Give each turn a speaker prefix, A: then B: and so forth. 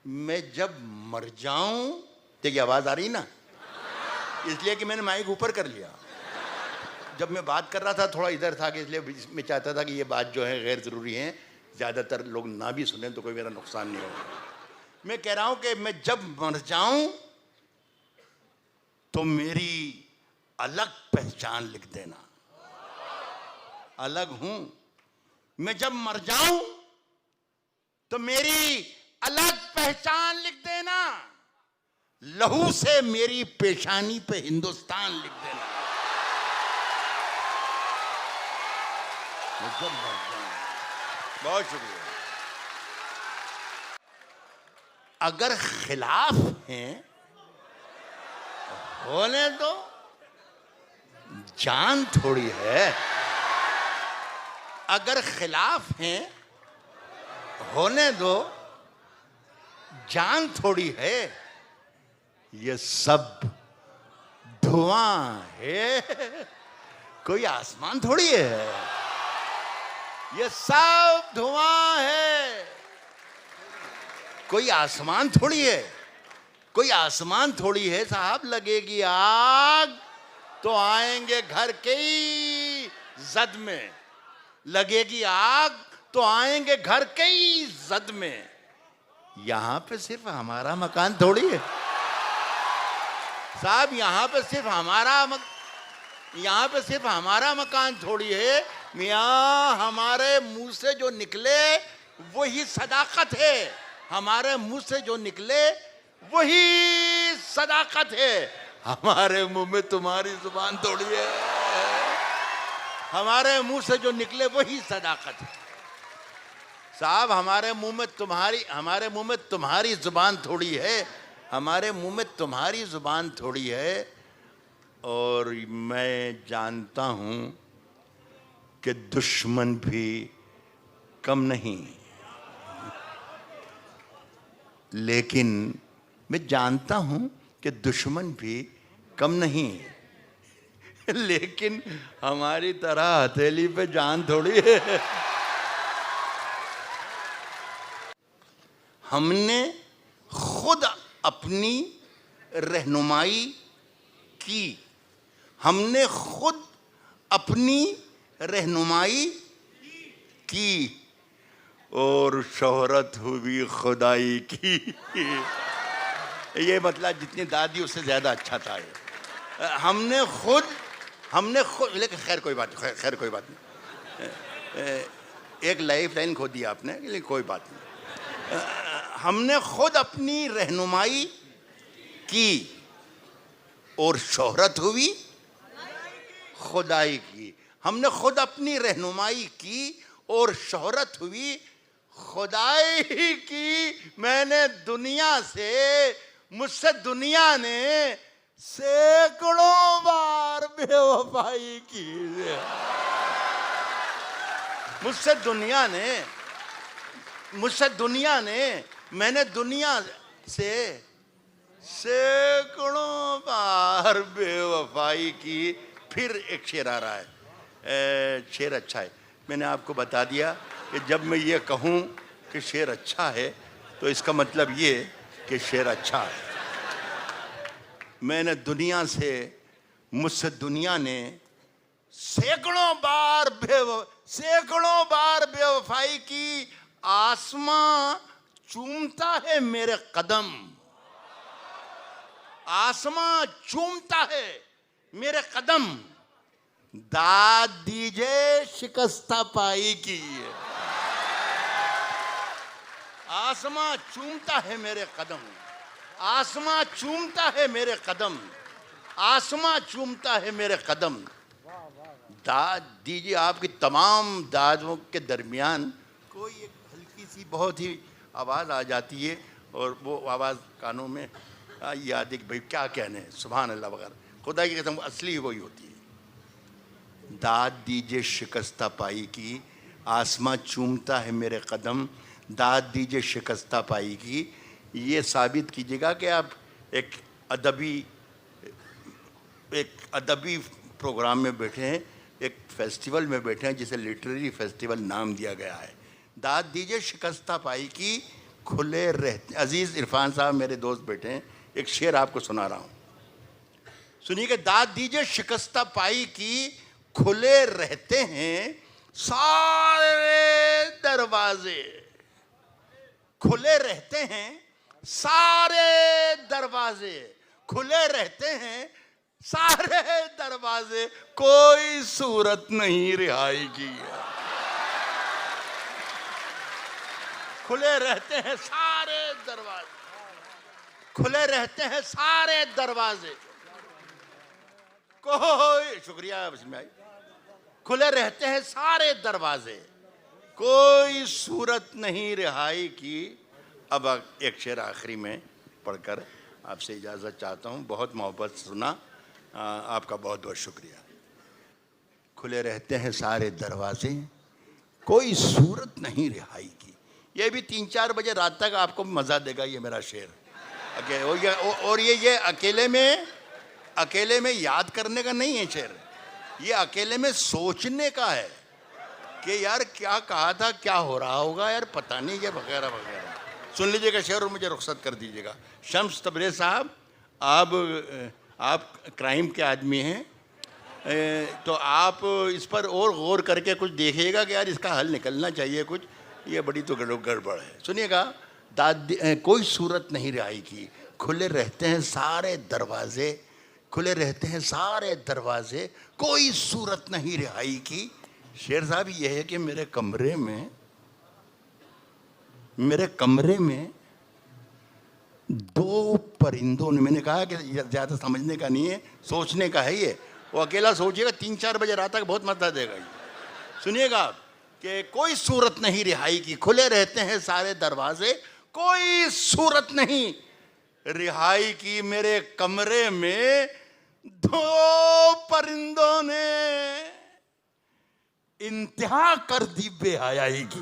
A: मैं जब मर जाऊं, देखिए आवाज आ रही ना, इसलिए कि मैंने माइक ऊपर कर लिया। जब मैं बात कर रहा था थोड़ा इधर था कि इसलिए मैं चाहता था कि ये बात जो है गैर ज़रूरी है, ज़्यादातर लोग ना भी सुने तो कोई मेरा नुकसान नहीं होगा। मैं कह रहा हूं कि मैं जब मर जाऊं तो मेरी अलग पहचान लिख देना। अलग हूं मैं, जब मर जाऊं तो मेरी अलग पहचान लिख देना। लहू से मेरी पेशानी पे हिंदुस्तान लिख देना। मैं जब मर जाऊं। बहुत शुक्रिया। अगर खिलाफ हैं होने दो, जान थोड़ी है। अगर खिलाफ हैं होने दो, जान थोड़ी है। ये सब धुआं है, कोई आसमान थोड़ी है। ये सब धुआं है, कोई आसमान थोड़ी है। कोई आसमान थोड़ी है साहब। लगेगी आग तो आएंगे घर के ही जद में। लगेगी आग तो आएंगे घर के ही जद में। यहां पे सिर्फ हमारा मकान थोड़ी है साहब। यहां पे सिर्फ हमारा मकान थोड़ी है। मियां हमारे मुंह से जो निकले वही सदाकत है। हमारे मुंह से जो निकले वही सदाकत है। हमारे मुंह में तुम्हारी जुबान थोड़ी है। हमारे मुंह से जो निकले वही सदाकत है साहब। हमारे मुंह में तुम्हारी जुबान थोड़ी है। हमारे मुंह में तुम्हारी जुबान थोड़ी है। और मैं जानता हूं कि दुश्मन भी कम नहीं, लेकिन मैं जानता हूं कि दुश्मन भी कम नहीं, लेकिन हमारी तरह हथेली पे जान थोड़ी है। हमने खुद अपनी रहनुमाई की। हमने खुद अपनी रहनुमाई की और शोहरत हुई खुदाई की। ये मतलब जितनी दादी उससे ज़्यादा अच्छा था ये। हमने खुद लेकिन खैर कोई बात नहीं। एक लाइफ लाइन खो दिया आपने, लेकिन कोई बात नहीं। हमने खुद अपनी रहनुमाई की और शोहरत हुई खुदाई की। हमने खुद अपनी रहनुमाई की और शोहरत हुई खुदाई की। मुझसे दुनिया ने सैकड़ों बार बेवफाई की। मैंने दुनिया से सैकड़ों बार बेवफाई की। फिर एक शेर आ रहा है। शेर अच्छा है। मैंने आपको बता दिया कि जब मैं ये कहूँ कि शेर अच्छा है तो इसका मतलब ये कि शेर अच्छा है। मुझसे दुनिया ने सैकड़ों बार बेवफाई की। आसमां चूमता है मेरे कदम। आसमां चूमता है मेरे कदम। दाद दीजिए शिकस्ता पाई की। आसमां चूमता है मेरे कदम। आसमां चूमता है मेरे कदम। आसमां चूमता है मेरे कदम। दाद दीजिए। आपकी तमाम दादों के दरमियान कोई एक हल्की सी बहुत ही आवाज़ आ जाती है और वो आवाज़ कानों में याद है कि भाई क्या कहने, सुभान अल्लाह वगैरह। खुदा की कसम असली वही होती है। दाद दीजिए शिकस्ता पाई की। आसमां चूमता है मेरे कदम। दाद दीजिए शिकस्ता पाई की। ये साबित कीजिएगा कि आप एक अदबी प्रोग्राम में बैठे हैं, एक फेस्टिवल में बैठे हैं जिसे लिटरेरी फेस्टिवल नाम दिया गया है। दाद दीजिए शिकस्ता पाई की, खुले रहते। अजीज इरफान साहब मेरे दोस्त बैठे हैं, एक शेर आपको सुना रहा हूं, सुनिए। दाद दीजिए शिकस्ता पाई की, खुले रहते हैं सारे दरवाजे, खुले रहते हैं सारे दरवाजे, खुले रहते हैं सारे दरवाजे, कोई सूरत नहीं रिहाई की। खुले रहते हैं सारे दरवाजे, खुले रहते हैं सारे दरवाजे, कोई, शुक्रिया वसीम भाई, खुले रहते हैं सारे दरवाजे, कोई सूरत नहीं रिहाई की। अब एक शेर आखिरी में पढ़कर आपसे इजाज़त चाहता हूँ। बहुत मोहब्बत सुना, आपका बहुत बहुत शुक्रिया। खुले रहते हैं सारे दरवाजे, कोई सूरत नहीं रिहाई की। ये भी 3-4 बजे रात तक आपको मज़ा देगा ये मेरा शेर। और ये अकेले में याद करने का नहीं है शेर, ये अकेले में सोचने का है कि यार क्या कहा था, क्या हो रहा होगा यार, पता नहीं, ये वगैरह वगैरह। सुन लीजिएगा शेर और मुझे रुख्सत कर दीजिएगा। शम्स तबरेज़ साहब, आप क्राइम के आदमी हैं, तो आप इस पर और गौर करके कुछ देखिएगा कि यार इसका हल निकलना चाहिए कुछ, ये बड़ी तो गड़बड़ है। सुनिएगा, कोई सूरत नहीं रिहाई की, खुले रहते हैं सारे दरवाजे, खुले रहते हैं सारे दरवाजे, कोई सूरत नहीं रिहाई की। शेर साहब ये है कि मेरे कमरे में 2 परिंदों ने, मैंने कहा कि ज़्यादा समझने का नहीं है, सोचने का है ये, वो अकेला सोचिएगा 3-4 बजे रात तक बहुत मजा देगा ये। सुनिएगा कि कोई सूरत नहीं रिहाई की, खुले रहते हैं सारे दरवाजे, कोई सूरत नहीं रिहाई की। मेरे कमरे में 2 परिंदों ने इंतहा कर दी बेहयाई की।